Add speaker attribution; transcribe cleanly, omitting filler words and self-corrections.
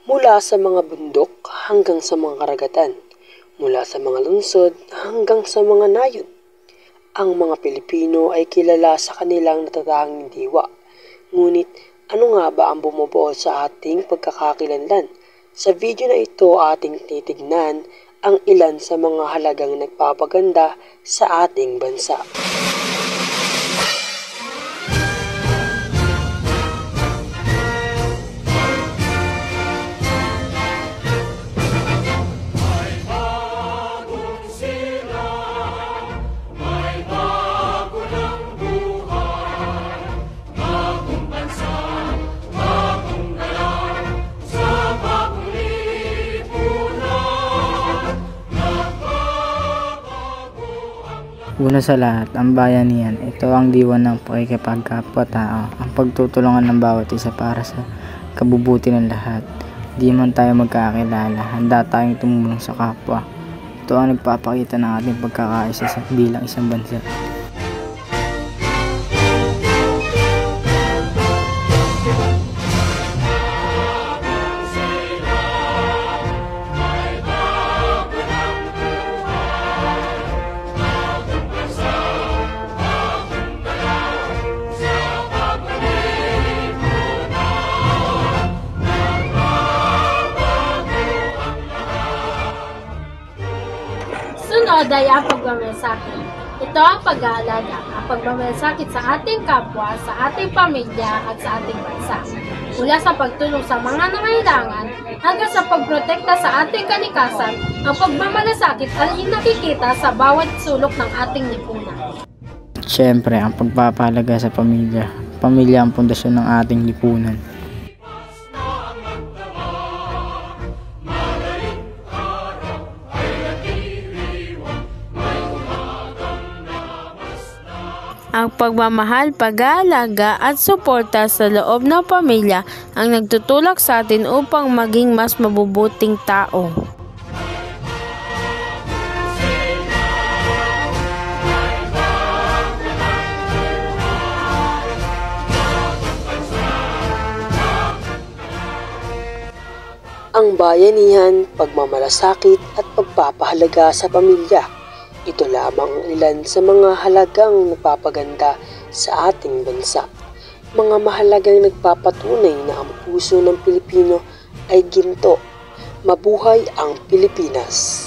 Speaker 1: Mula sa mga bundok hanggang sa mga karagatan, mula sa mga lungsod hanggang sa mga nayon, ang mga Pilipino ay kilala sa kanilang natatanging diwa. Ngunit ano nga ba ang bumubuo sa ating pagkakakilanlan? Sa video na ito ating titignan ang ilan sa mga halagang nagpapaganda sa ating bansa.
Speaker 2: Una sa lahat, ang bayanihan. Ito ang diwan ng pakikipagkapwa-tao, ang pagtutulungan ng bawat isa para sa kabubuti ng lahat. Di man tayo magkakilala, handa tayong tumulong sa kapwa. Ito ang nagpapakita ng ating pagkakaisa bilang isang bansa.
Speaker 3: Sunod ay ang pagmamalasakit. Ito ang pag-aalaga, ang pagmamalasakit sa ating kapwa, sa ating pamilya at sa ating bansa. Mula sa pagtulong sa mga nangailangan hanggang sa pagprotekta sa ating kalikasan, ang pagmamalasakit ay nakikita sa bawat sulok ng ating lipunan.
Speaker 2: Siyempre, ang pagpapahalaga sa pamilya. Pamilya ang pundasyon ng ating lipunan.
Speaker 4: Ang pagmamahal, pag-aalaga at suporta sa loob ng pamilya ang nagtutulak sa atin upang maging mas mabubuting tao.
Speaker 1: Ang bayanihan, pagmamalasakit at pagpapahalaga sa pamilya. Ito lamang ang ilan sa mga halagang nagpapaganda sa ating bansa. Mga mahalagang nagpapatunay na ang puso ng Pilipino ay ginto. Mabuhay ang Pilipinas!